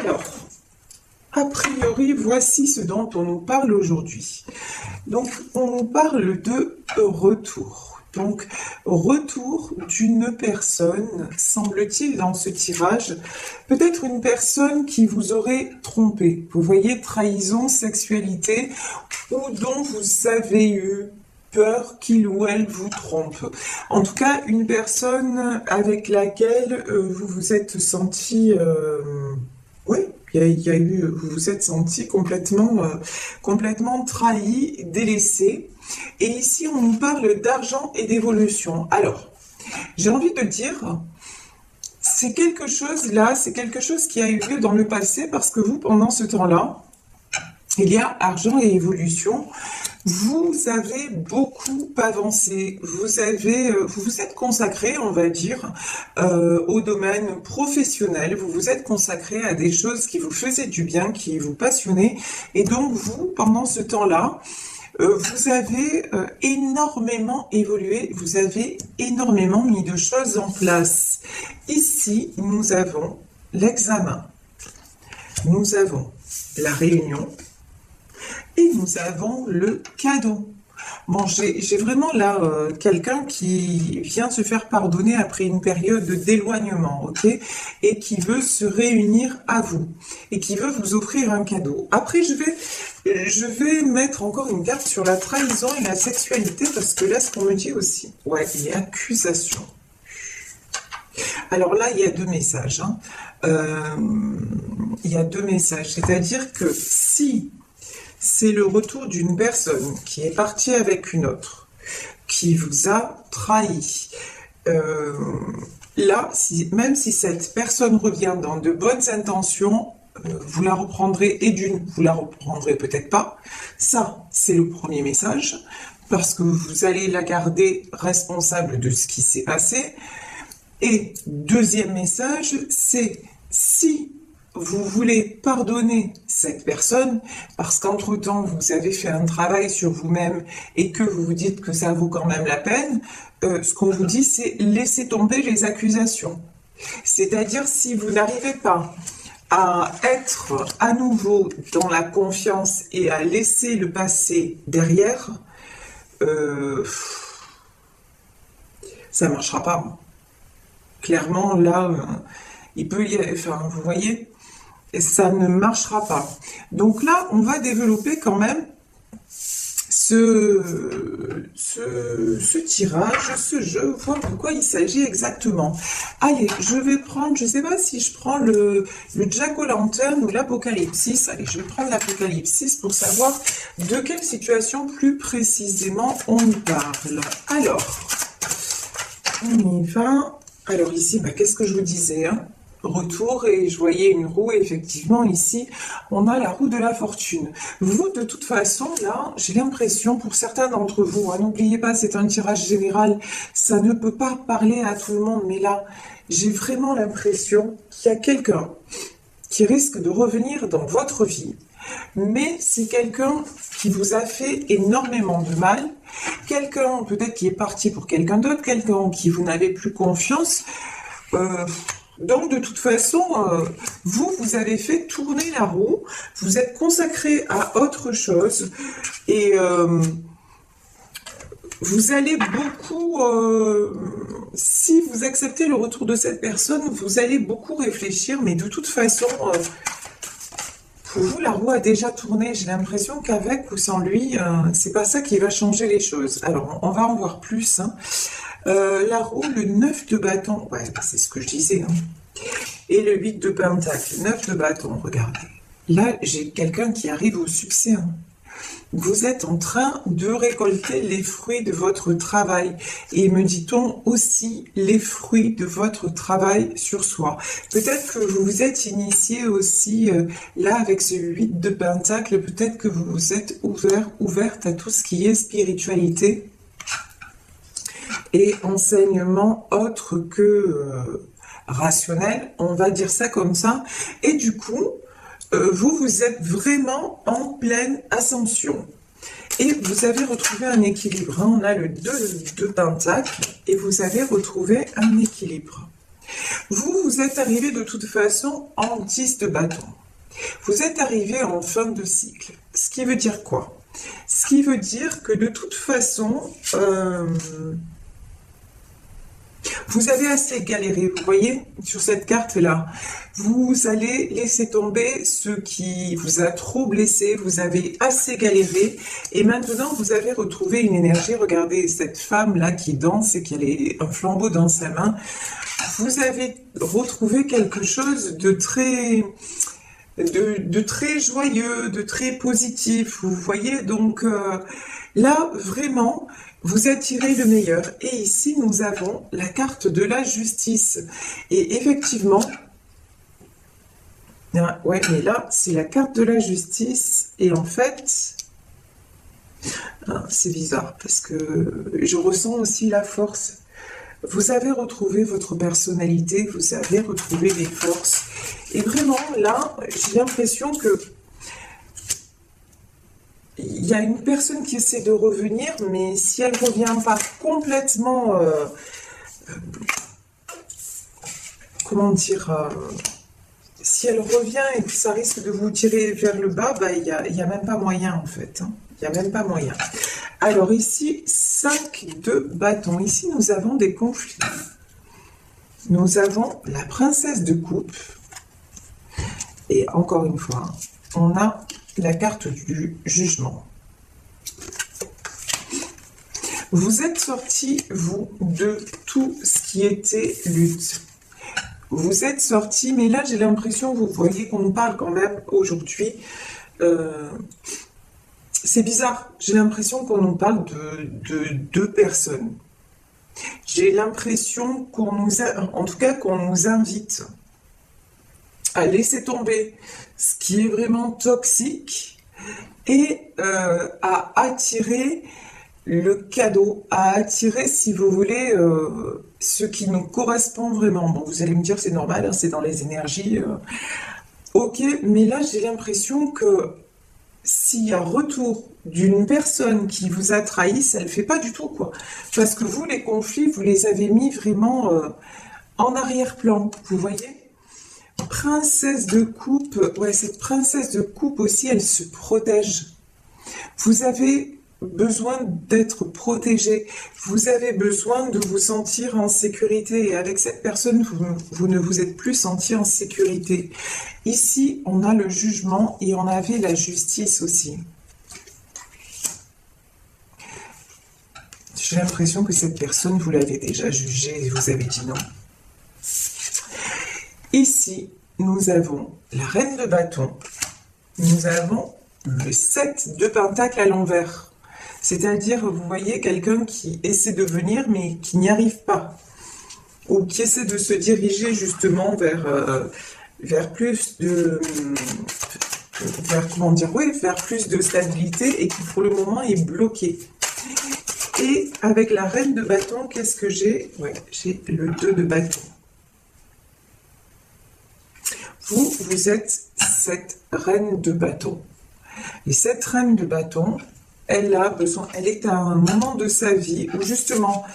Alors, a priori, voici ce dont on nous parle aujourd'hui. Donc, on nous parle de retour. Donc, retour d'une personne, semble-t-il dans ce tirage, peut-être une personne qui vous aurait trompé. Vous voyez, trahison, sexualité, ou dont vous avez eu peur qu'il ou elle vous trompe. En tout cas, une personne avec laquelle vous vous êtes senti... oui, vous vous êtes senti complètement trahi, délaissé. Et ici, on nous parle d'argent et d'évolution. Alors, j'ai envie de dire, c'est quelque chose qui a eu lieu dans le passé parce que vous, pendant ce temps-là, il y a argent et évolution. Vous avez beaucoup avancé, vous vous êtes consacré, on va dire, au domaine professionnel, vous vous êtes consacré à des choses qui vous faisaient du bien, qui vous passionnaient, et donc vous, pendant ce temps-là, vous avez énormément évolué, vous avez énormément mis de choses en place. Ici, nous avons l'examen, nous avons la réunion, et nous avons le cadeau. Bon, j'ai vraiment là quelqu'un qui vient se faire pardonner après une période d'éloignement, ok? Et qui veut se réunir à vous. Et qui veut vous offrir un cadeau. Après, je vais mettre encore une carte sur la trahison et la sexualité, parce que là, ce qu'on me dit aussi, ouais, il y a accusation. Alors là, il y a deux messages. Hein. Il y a deux messages. C'est-à-dire que si... c'est le retour d'une personne qui est partie avec une autre, qui vous a trahi. Là, même si cette personne revient dans de bonnes intentions, vous la reprendrez, et d'une, vous la reprendrez peut-être pas. Ça, c'est le premier message, parce que vous allez la garder responsable de ce qui s'est passé. Et deuxième message, c'est si vous voulez pardonner cette personne parce qu'entre-temps, vous avez fait un travail sur vous-même et que vous vous dites que ça vaut quand même la peine, ce qu'on vous dit, c'est laisser tomber les accusations. C'est-à-dire, si vous n'arrivez pas à être à nouveau dans la confiance et à laisser le passé derrière, ça ne marchera pas. Clairement, là, il peut y avoir... Enfin, vous voyez, ça ne marchera pas. Donc là, on va développer quand même ce tirage, ce jeu, voir de quoi il s'agit exactement. Allez, je vais prendre, je ne sais pas si je prends le Jack-o'-lantern ou l'Apocalypsis. Allez, je vais prendre l'Apocalypsis pour savoir de quelle situation plus précisément on y parle. Alors, on y va. Alors ici, qu'est-ce que je vous disais, hein? Retour, et je voyais une roue, et effectivement ici on a la roue de la fortune. Vous, de toute façon, là, j'ai l'impression, pour certains d'entre vous, hein, n'oubliez pas, c'est un tirage général, ça ne peut pas parler à tout le monde, mais là, j'ai vraiment l'impression qu'il y a quelqu'un qui risque de revenir dans votre vie, mais c'est quelqu'un qui vous a fait énormément de mal, quelqu'un peut-être qui est parti pour quelqu'un d'autre, quelqu'un qui vous n'avez plus confiance, donc de toute façon, vous avez fait tourner la roue, vous êtes consacré à autre chose, et vous allez beaucoup, si vous acceptez le retour de cette personne, vous allez beaucoup réfléchir, mais de toute façon, pour vous, la roue a déjà tourné. J'ai l'impression qu'avec ou sans lui, c'est pas ça qui va changer les choses. Alors, on va en voir plus, hein. La roue, le 9 de bâton, ouais, c'est ce que je disais, hein. Et le 8 de pentacle, 9 de bâton, regardez. Là, j'ai quelqu'un qui arrive au succès, hein. Vous êtes en train de récolter les fruits de votre travail. Et me dit-on aussi les fruits de votre travail sur soi. Peut-être que vous vous êtes initié aussi, là, avec ce 8 de pentacle, peut-être que vous vous êtes ouverte à tout ce qui est spiritualité et enseignement autre que rationnel, on va dire ça comme ça. Et du coup, vous êtes vraiment en pleine ascension. Et vous avez retrouvé un équilibre. On a le 2 de pentacle et vous avez retrouvé un équilibre. Vous êtes arrivé de toute façon en 10 de bâton. Vous êtes arrivé en fin de cycle. Ce qui veut dire quoi? Ce qui veut dire que de toute façon, vous avez assez galéré, vous voyez, sur cette carte-là. Vous allez laisser tomber ce qui vous a trop blessé, vous avez assez galéré, et maintenant vous avez retrouvé une énergie. Regardez cette femme-là qui danse et qui a un flambeau dans sa main. Vous avez retrouvé quelque chose de très joyeux, de très positif, vous voyez, donc là, vraiment, vous attirez le meilleur. Et ici, nous avons la carte de la justice. Et effectivement, ouais, mais là, c'est la carte de la justice, et en fait, c'est bizarre, parce que je ressens aussi la force. Vous avez retrouvé votre personnalité, vous avez retrouvé des forces. Et vraiment, là, j'ai l'impression que il y a une personne qui essaie de revenir, mais si elle ne revient pas complètement, comment dire, si elle revient et que ça risque de vous tirer vers le bas, bah, il y a même pas moyen en fait. Hein. Il n'y a même pas moyen. Alors ici, 5 de bâton. Ici, nous avons des conflits. Nous avons la princesse de coupe. Et encore une fois, on a la carte du jugement. Vous êtes sorti, vous, de tout ce qui était lutte. Vous êtes sorti, mais là, j'ai l'impression, vous voyez qu'on nous parle quand même aujourd'hui. C'est bizarre, j'ai l'impression qu'on nous parle de deux personnes. J'ai l'impression qu'on nous en tout cas qu'on nous invite à laisser tomber ce qui est vraiment toxique et à attirer le cadeau, à attirer, si vous voulez, ce qui nous correspond vraiment. Bon, vous allez me dire, c'est normal, hein, c'est dans les énergies. Ok, mais là, j'ai l'impression que s'il y a retour d'une personne qui vous a trahi, ça ne le fait pas du tout, quoi. Parce que vous, les conflits, vous les avez mis vraiment en arrière-plan, vous voyez? Princesse de coupe, ouais, cette princesse de coupe aussi, elle se protège. Vous avez besoin d'être protégé, vous avez besoin de vous sentir en sécurité, et avec cette personne, vous ne vous êtes plus senti en sécurité. Ici, on a le jugement et on avait la justice aussi. J'ai l'impression que cette personne, vous l'avez déjà jugée et vous avez dit non. Ici, nous avons la reine de bâton, nous avons le 7 de pentacle à l'envers. C'est-à-dire, vous voyez, quelqu'un qui essaie de venir, mais qui n'y arrive pas. Ou qui essaie de se diriger justement vers plus de... comment dire, oui, vers plus de stabilité et qui pour le moment est bloqué. Et avec la reine de bâton, qu'est-ce que j'ai? Ouais, j'ai le 2 de bâton. Vous êtes cette reine de bâton. Et cette reine de bâton, elle a besoin, elle est à un moment de sa vie où justement,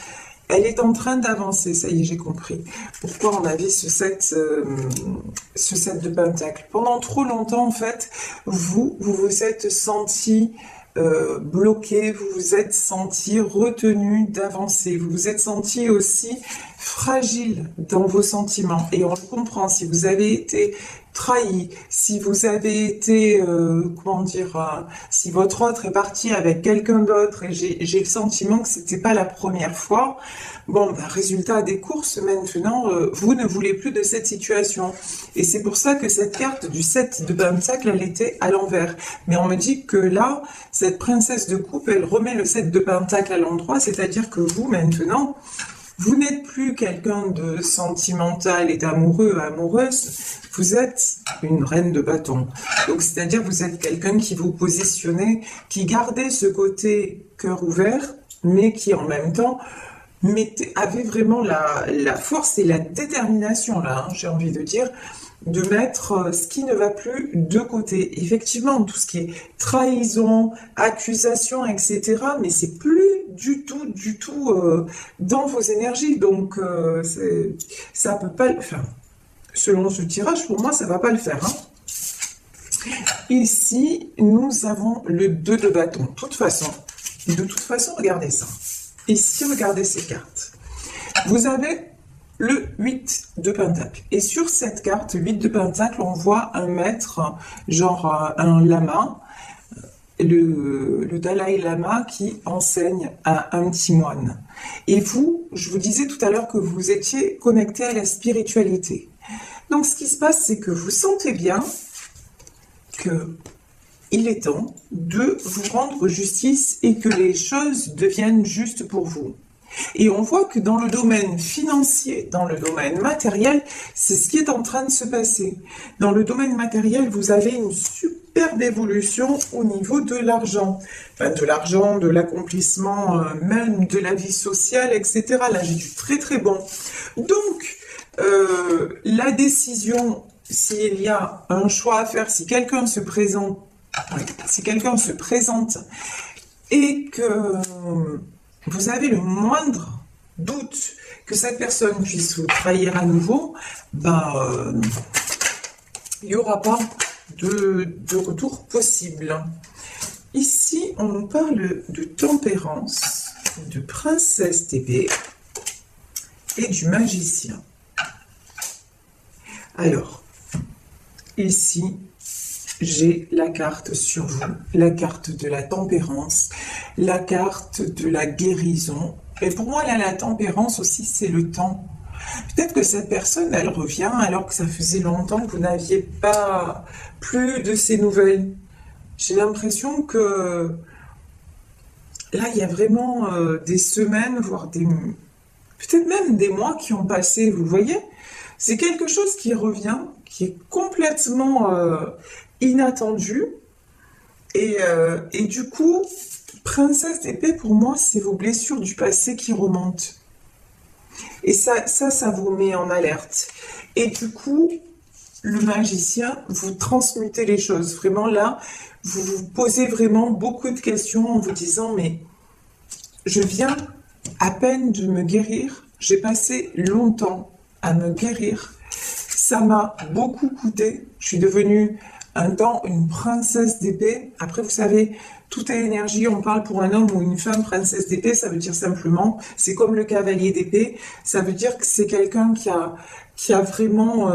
elle est en train d'avancer. Ça y est, j'ai compris. Pourquoi on avait ce 7 de pentacle. Pendant trop longtemps, en fait, vous vous êtes senti bloqué, vous vous êtes senti retenu d'avancer, vous vous êtes senti aussi fragile dans vos sentiments. Et on le comprend, si vous avez été trahi, si vous avez été, comment dire, si votre autre est parti avec quelqu'un d'autre, et j'ai le sentiment que c'était pas la première fois, bon, ben, résultat des courses, maintenant, vous ne voulez plus de cette situation. Et c'est pour ça que cette carte du 7 de pentacle, elle était à l'envers. Mais on me dit que là, cette princesse de coupe, elle remet le 7 de pentacle à l'endroit, c'est-à-dire que vous, maintenant, vous n'êtes plus quelqu'un de sentimental et d'amoureux, amoureuse, vous êtes une reine de bâton. Donc, c'est-à-dire vous êtes quelqu'un qui vous positionnait, qui gardait ce côté cœur ouvert, mais qui en même temps avait vraiment la force et la détermination, là, hein, j'ai envie de dire, de mettre ce qui ne va plus de côté. Effectivement, tout ce qui est trahison, accusation, etc., mais c'est plus du tout dans vos énergies. Donc, ça peut pas le faire. Selon ce tirage, pour moi, ça va pas le faire. Hein. Ici, nous avons le 2 de bâton. De toute façon, regardez ça. Ici, regardez ces cartes. Vous avez le 8 de pentacle. Et sur cette carte, 8 de pentacle, on voit un maître, genre un lama, le Dalai Lama qui enseigne à un petit moine. Et vous, je vous disais tout à l'heure que vous étiez connecté à la spiritualité. Donc ce qui se passe, c'est que vous sentez bien que il est temps de vous rendre justice et que les choses deviennent justes pour vous. Et on voit que dans le domaine financier, dans le domaine matériel, c'est ce qui est en train de se passer. Dans le domaine matériel, vous avez une superbe évolution au niveau de l'argent. Enfin, de l'argent, de l'accomplissement, même de la vie sociale, etc. Là, j'ai du très très bon. Donc, la décision, s'il y a un choix à faire, si quelqu'un se présente, et que vous avez le moindre doute que cette personne puisse vous trahir à nouveau, il n'y aura pas de retour possible. Ici, on nous parle de tempérance, de princesse d'épée et du magicien. Alors, ici, j'ai la carte sur vous, la carte de la tempérance, la carte de la guérison. Et pour moi, là, la tempérance aussi, c'est le temps. Peut-être que cette personne, elle revient alors que ça faisait longtemps que vous n'aviez pas plus de ses nouvelles. J'ai l'impression que là, il y a vraiment des semaines, voire peut-être même des mois qui ont passé, vous voyez? C'est quelque chose qui revient, qui est complètement inattendu. Et du coup, princesse d'épée, pour moi, c'est vos blessures du passé qui remontent. Et ça vous met en alerte. Et du coup, le magicien, vous transmutez les choses. Vraiment là, vous vous posez vraiment beaucoup de questions en vous disant, mais je viens à peine de me guérir. J'ai passé longtemps à me guérir. Ça m'a beaucoup coûté. Je suis devenue un temps une princesse d'épée. Après, vous savez, tout est énergie. On parle pour un homme ou une femme princesse d'épée. Ça veut dire simplement, c'est comme le cavalier d'épée. Ça veut dire que c'est quelqu'un qui a vraiment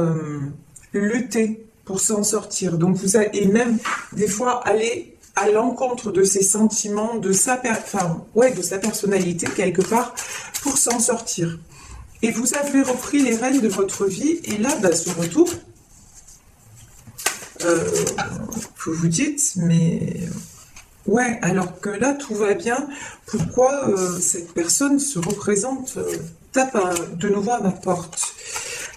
lutté pour s'en sortir. Donc et même des fois aller à l'encontre de ses sentiments, de sa personnalité quelque part pour s'en sortir. Et vous avez repris les rênes de votre vie, et là, ce retour, vous vous dites, mais ouais, alors que là, tout va bien, pourquoi cette personne se représente, tape de nouveau à ma porte?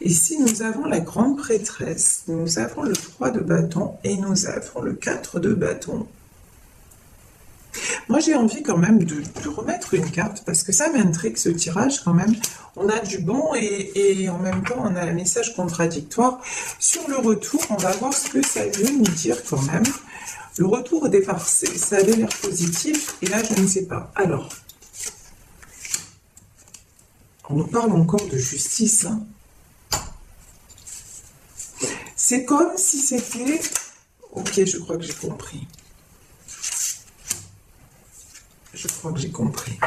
Ici, nous avons la grande prêtresse, nous avons le 3 de bâton, et nous avons le 4 de bâton. Moi, j'ai envie quand même de remettre une carte, parce que ça m'intrigue ce tirage quand même. On a du bon et en même temps, on a un message contradictoire. Sur le retour, on va voir ce que ça veut nous dire quand même. Le retour au départ, ça avait l'air positif, et là, je ne sais pas. Alors, on nous parle encore de justice. Hein. C'est comme si c'était... Ok, je crois que j'ai compris. Je crois que j'ai compris.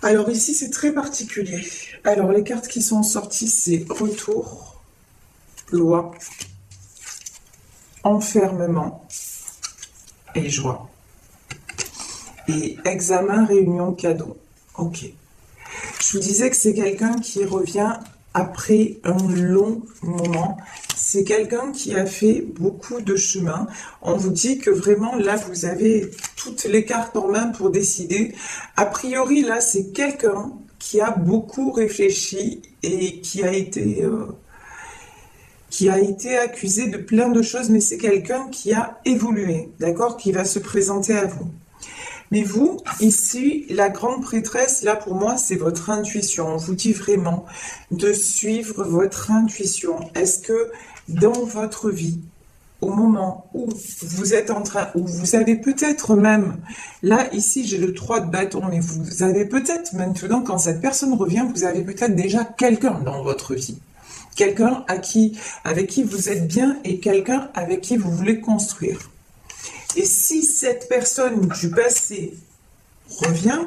Alors ici, c'est très particulier. Alors, les cartes qui sont sorties, c'est retour, loi, enfermement et joie. Et examen, réunion, cadeau. Ok. Je vous disais que c'est quelqu'un qui revient après un long moment. C'est quelqu'un qui a fait beaucoup de chemin. On vous dit que vraiment, là, vous avez toutes les cartes en main pour décider. A priori, là, c'est quelqu'un qui a beaucoup réfléchi et qui a été accusé de plein de choses, mais c'est quelqu'un qui a évolué, d'accord, qui va se présenter à vous. Mais vous, ici, la grande prêtresse, là, pour moi, c'est votre intuition. On vous dit vraiment de suivre votre intuition. Est-ce que dans votre vie, au moment où vous êtes en train, où vous avez peut-être même, là, ici, j'ai le 3 de bâton, mais vous avez peut-être maintenant, quand cette personne revient, vous avez peut-être déjà quelqu'un dans votre vie. Quelqu'un avec qui vous êtes bien et quelqu'un avec qui vous voulez construire. Et si cette personne du passé revient,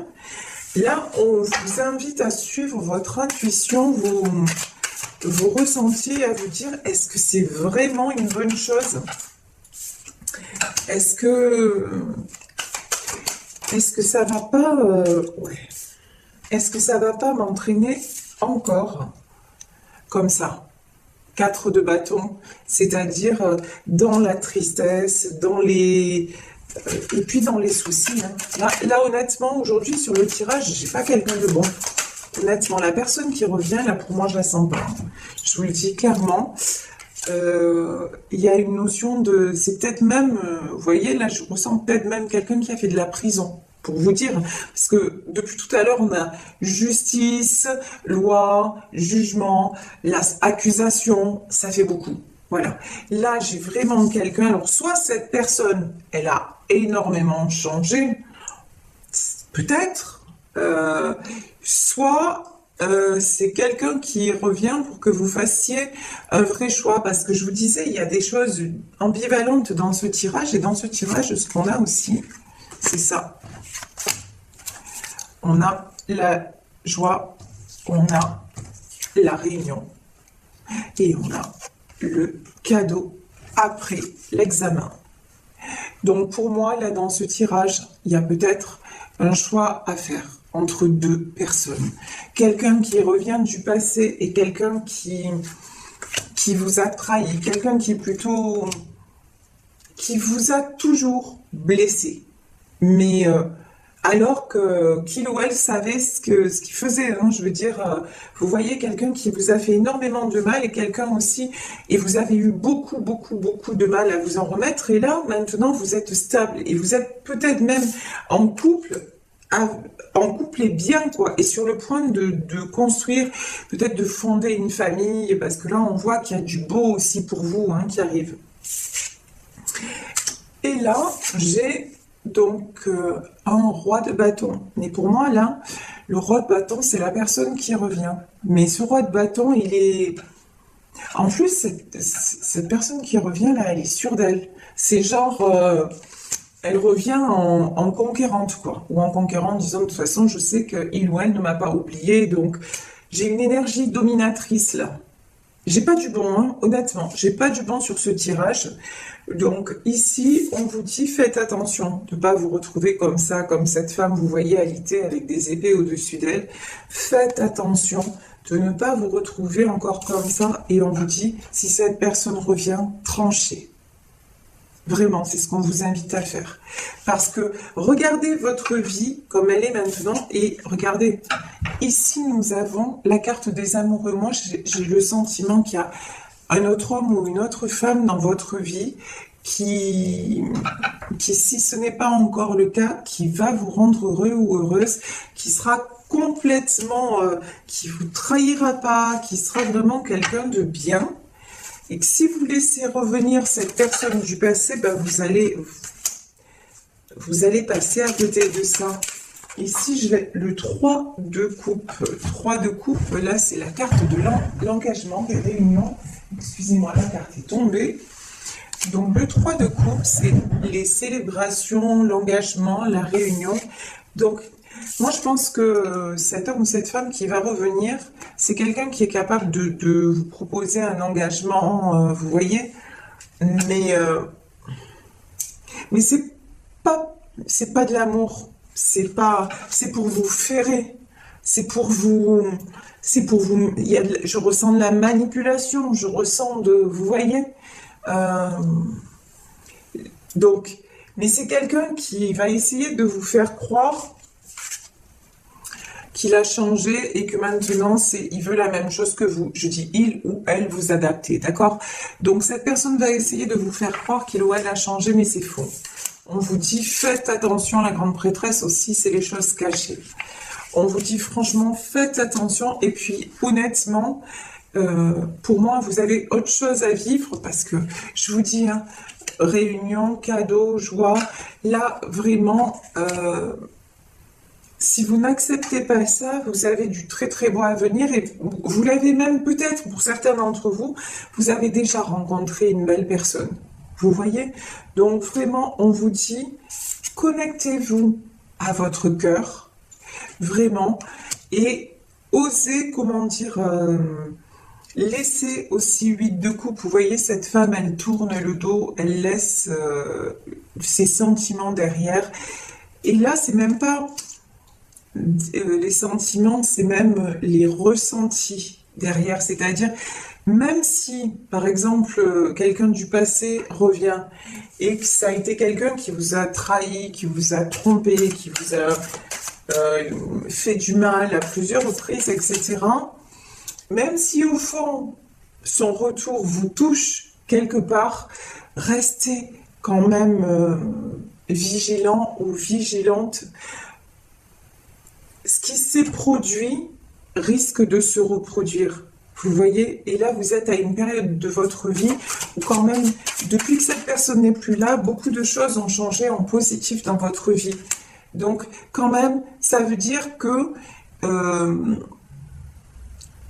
là, on vous invite à suivre votre intuition, vos ressentis, à vous dire, est-ce que c'est vraiment une bonne chose? Est-ce que ça va pas, ouais. Est-ce que ça va pas m'entraîner encore comme ça? 4 de bâton, c'est-à-dire dans la tristesse, et puis dans les soucis. Hein. Là, honnêtement, aujourd'hui, sur le tirage, j'ai pas quelqu'un de bon. Honnêtement, la personne qui revient, là, pour moi, je la sens pas. Je vous le dis clairement. Il y a une notion de... C'est peut-être même... vous voyez, là, je ressens peut-être même quelqu'un qui a fait de la prison. Pour vous dire, parce que depuis tout à l'heure, on a justice, loi, jugement, accusation, ça fait beaucoup. Voilà. Là, j'ai vraiment quelqu'un. Alors, soit cette personne, elle a énormément changé, peut-être, soit c'est quelqu'un qui revient pour que vous fassiez un vrai choix. Parce que je vous disais, il y a des choses ambivalentes dans ce tirage. Et dans ce tirage, ce qu'on a aussi, c'est ça. On a la joie, on a la réunion et on a le cadeau après l'examen. Donc pour moi, là dans ce tirage, il y a peut-être un choix à faire entre deux personnes. Quelqu'un qui revient du passé et quelqu'un qui vous a trahi, quelqu'un qui vous a toujours blessé. Mais alors qu'il ou elle savait ce qu'il faisait. Hein, je veux dire, vous voyez quelqu'un qui vous a fait énormément de mal et quelqu'un aussi, et vous avez eu beaucoup de mal à vous en remettre. Et là, maintenant, vous êtes stable et vous êtes peut-être même en couple, et bien, quoi, et sur le point de construire, peut-être de fonder une famille, parce que là, on voit qu'il y a du beau aussi pour vous qui arrive. Et là, j'ai donc un roi de bâton. Mais pour moi, là, le roi de bâton, c'est la personne qui revient. Mais ce roi de bâton, il est... En plus, cette personne qui revient, là, elle est sûre d'elle. C'est genre... elle revient en conquérante, quoi. Ou en conquérant, en disant, de toute façon, je sais qu'il ou elle ne m'a pas oublié. Donc, j'ai une énergie dominatrice, là. J'ai pas du bon, honnêtement, j'ai pas du bon sur ce tirage. Donc ici, on vous dit, faites attention de ne pas vous retrouver comme ça, comme cette femme, vous voyez, alitée avec des épées au-dessus d'elle. Faites attention de ne pas vous retrouver encore comme ça. Et on vous dit, si cette personne revient, tranchez. Vraiment, c'est ce qu'on vous invite à faire. Parce que regardez votre vie comme elle est maintenant et regardez, ici nous avons la carte des amoureux. Moi, j'ai le sentiment qu'il y a un autre homme ou une autre femme dans votre vie qui, si ce n'est pas encore le cas, qui va vous rendre heureux ou heureuse, qui sera complètement, qui vous trahira pas, qui sera vraiment quelqu'un de bien. Et que si vous laissez revenir cette personne du passé, ben vous allez passer à côté de ça. Ici, je vais le 3 de coupe. 3 de coupe, là, c'est la carte de l'engagement, des réunions. Excusez-moi, la carte est tombée. Donc, le 3 de coupe, c'est les célébrations, l'engagement, la réunion. Donc, moi, je pense que cet homme ou cette femme qui va revenir, c'est quelqu'un qui est capable de vous proposer un engagement, vous voyez. Mais c'est pas de l'amour. C'est pour vous ferrer. C'est pour vous. Je ressens de la manipulation. Je ressens vous voyez. Donc, mais c'est quelqu'un qui va essayer de vous faire croire qu'il a changé et que maintenant, il veut la même chose que vous. Je dis il ou elle, vous adaptez, d'accord? Donc, cette personne va essayer de vous faire croire qu'il ou elle a changé, mais c'est faux. On vous dit, faites attention, la grande prêtresse aussi, c'est les choses cachées. On vous dit franchement, faites attention. Et puis, honnêtement, pour moi, vous avez autre chose à vivre parce que je vous dis, hein, réunion, cadeau, joie, là, vraiment, si vous n'acceptez pas ça, vous avez du très très beau à venir et vous l'avez même peut-être, pour certains d'entre vous, vous avez déjà rencontré une belle personne. Vous voyez? Donc vraiment, on vous dit, connectez-vous à votre cœur, vraiment, et osez, comment dire, laissez aussi 8 de coupe. Vous voyez, cette femme, elle tourne le dos, elle laisse ses sentiments derrière. Et là, c'est même pas les sentiments, c'est même les ressentis derrière. C'est-à-dire, même si, par exemple, quelqu'un du passé revient et que ça a été quelqu'un qui vous a trahi, qui vous a trompé, qui vous a fait du mal à plusieurs reprises, etc., même si au fond, son retour vous touche quelque part, restez quand même vigilant ou vigilante. Ce qui s'est produit risque de se reproduire. Vous voyez, et là vous êtes à une période de votre vie où quand même, depuis que cette personne n'est plus là, beaucoup de choses ont changé en positif dans votre vie. Donc quand même, ça veut dire que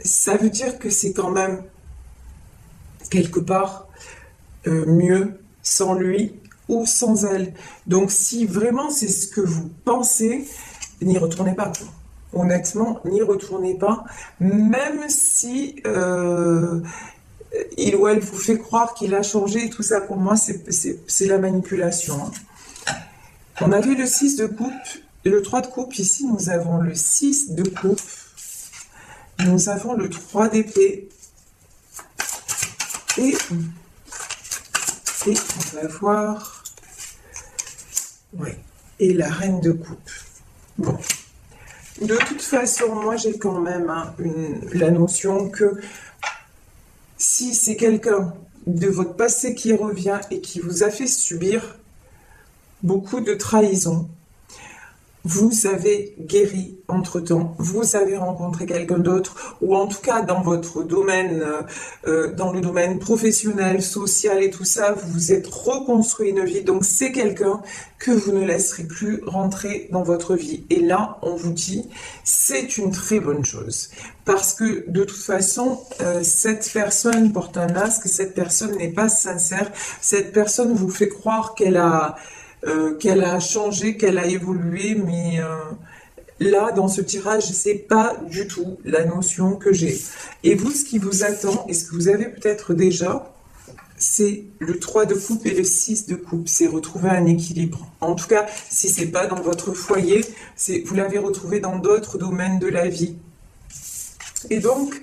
c'est quand même quelque part mieux sans lui ou sans elle. Donc si vraiment c'est ce que vous pensez, n'y retournez pas. Honnêtement, n'y retournez pas, même si il ou elle vous fait croire qu'il a changé, tout ça pour moi c'est la manipulation. Hein. On a vu le 6 de coupe, le 3 de coupe, ici nous avons le 6 de coupe, nous avons le 3 d'épée, et on va voir, ouais, et la reine de coupe. Bon. De toute façon, moi j'ai quand même la notion que si c'est quelqu'un de votre passé qui revient et qui vous a fait subir beaucoup de trahison, vous avez guéri entre-temps, vous avez rencontré quelqu'un d'autre, ou en tout cas dans votre domaine, dans le domaine professionnel, social et tout ça, vous vous êtes reconstruit une vie, donc c'est quelqu'un que vous ne laisserez plus rentrer dans votre vie. Et là, on vous dit, c'est une très bonne chose, parce que de toute façon, cette personne porte un masque, cette personne n'est pas sincère, cette personne vous fait croire qu'elle a changé, qu'elle a évolué, mais là, dans ce tirage, c'est pas du tout la notion que j'ai. Et vous, ce qui vous attend, et ce que vous avez peut-être déjà, c'est le 3 de coupe et le 6 de coupe, c'est retrouver un équilibre. En tout cas, si c'est pas dans votre foyer, vous l'avez retrouvé dans d'autres domaines de la vie. Et donc,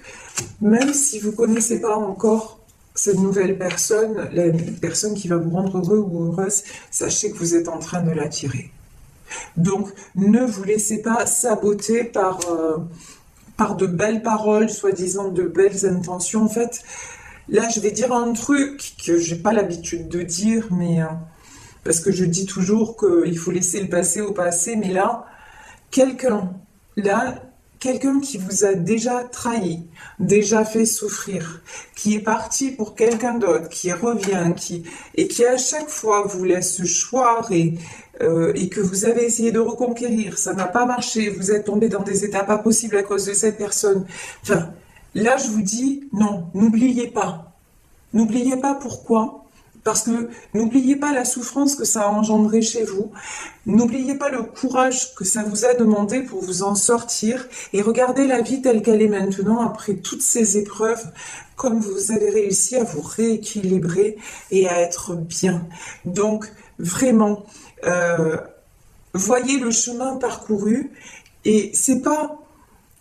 même si vous connaissez pas encore cette nouvelle personne, la personne qui va vous rendre heureux ou heureuse, sachez que vous êtes en train de l'attirer. Donc, ne vous laissez pas saboter par de belles paroles, soi-disant de belles intentions. En fait, là, je vais dire un truc que j'ai pas l'habitude de dire, mais parce que je dis toujours qu'il faut laisser le passé au passé, mais là, quelqu'un qui vous a déjà trahi, déjà fait souffrir, qui est parti pour quelqu'un d'autre, qui revient, et qui à chaque fois vous laisse choir et que vous avez essayé de reconquérir, ça n'a pas marché, vous êtes tombé dans des états pas possibles à cause de cette personne. Enfin, là je vous dis, non, n'oubliez pas. N'oubliez pas pourquoi. Parce que n'oubliez pas la souffrance que ça a engendré chez vous. N'oubliez pas le courage que ça vous a demandé pour vous en sortir. Et regardez la vie telle qu'elle est maintenant, après toutes ces épreuves, comme vous avez réussi à vous rééquilibrer et à être bien. Donc, vraiment, voyez le chemin parcouru. Et c'est pas,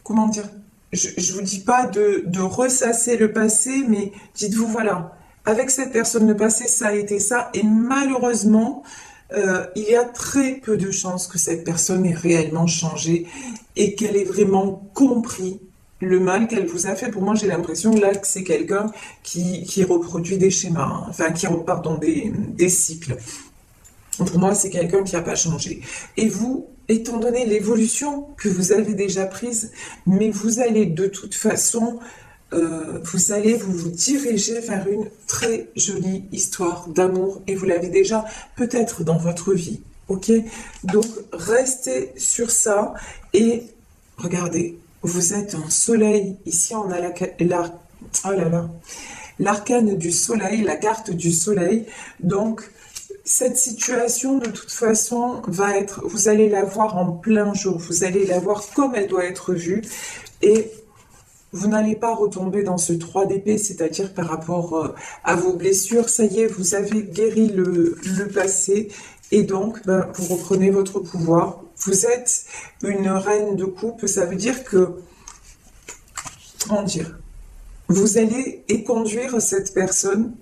comment dire, je vous dis pas de ressasser le passé, mais dites-vous, voilà, avec cette personne, le passé, ça a été ça, et malheureusement, il y a très peu de chances que cette personne ait réellement changé et qu'elle ait vraiment compris le mal qu'elle vous a fait. Pour moi, j'ai l'impression là que c'est quelqu'un qui reproduit des schémas, hein, enfin pardon, des cycles. Pour moi, c'est quelqu'un qui n'a pas changé. Et vous, étant donné l'évolution que vous avez déjà prise, mais vous allez de toute façon vous allez vous diriger vers une très jolie histoire d'amour et vous l'avez déjà peut-être dans votre vie, ok? Donc restez sur ça et regardez, vous êtes un soleil, ici on a oh là là, l'arcane du soleil, la carte du soleil, donc cette situation de toute façon va être, vous allez la voir en plein jour, vous allez la voir comme elle doit être vue et vous n'allez pas retomber dans ce 3 d'épée, c'est-à-dire par rapport à vos blessures. Ça y est, vous avez guéri le passé et donc vous reprenez votre pouvoir. Vous êtes une reine de coupe, ça veut dire que, comment dire, vous allez conduire cette personne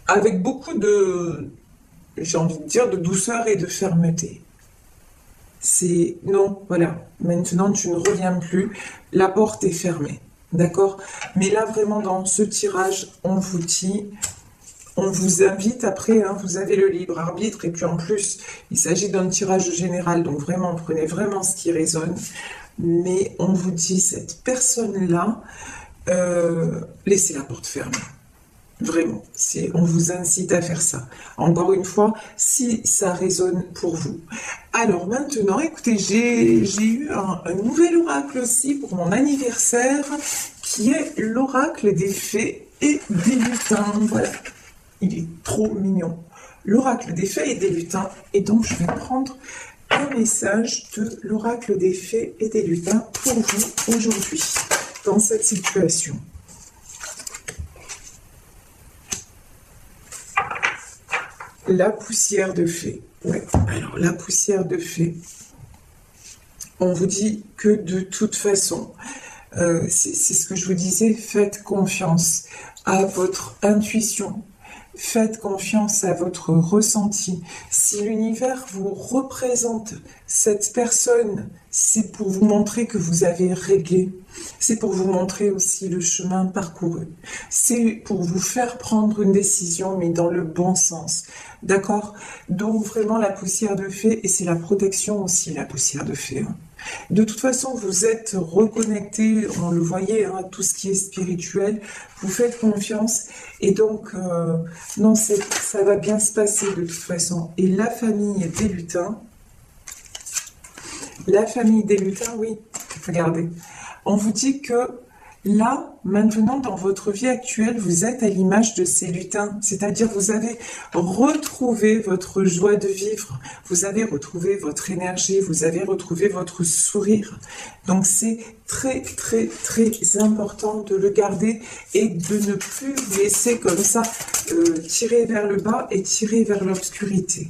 avec beaucoup de, j'ai envie de dire, de douceur et de fermeté. C'est non, voilà, maintenant tu ne reviens plus, la porte est fermée, d'accord? Mais là vraiment dans ce tirage, on vous dit, on vous invite après, hein, vous avez le libre arbitre et puis en plus, il s'agit d'un tirage général, donc vraiment prenez vraiment ce qui résonne, mais on vous dit cette personne-là, laissez la porte fermée. Vraiment, on vous incite à faire ça. Encore une fois, si ça résonne pour vous. Alors maintenant, écoutez, j'ai eu un nouvel oracle aussi pour mon anniversaire, qui est l'oracle des fées et des lutins. Voilà, il est trop mignon. L'oracle des fées et des lutins. Et donc, je vais prendre un message de l'oracle des fées et des lutins pour vous aujourd'hui, dans cette situation. La poussière de fée. Ouais. Alors, la poussière de fée. On vous dit que de toute façon, c'est ce que je vous disais, faites confiance à votre intuition. Faites confiance à votre ressenti. Si l'univers vous représente cette personne, c'est pour vous montrer que vous avez réglé. C'est pour vous montrer aussi le chemin parcouru. C'est pour vous faire prendre une décision, mais dans le bon sens. D'accord? Donc vraiment la poussière de fée, et c'est la protection aussi, la poussière de fée. De toute façon, vous êtes reconnecté, on le voyait, hein, tout ce qui est spirituel, vous faites confiance, et donc, non, ça va bien se passer de toute façon. Et la famille des lutins, oui, regardez, on vous dit que là, maintenant, dans votre vie actuelle, vous êtes à l'image de ces lutins, c'est-à-dire vous avez retrouvé votre joie de vivre, vous avez retrouvé votre énergie, vous avez retrouvé votre sourire. Donc c'est très, très, très important de le garder et de ne plus vous laisser comme ça tirer vers le bas et tirer vers l'obscurité.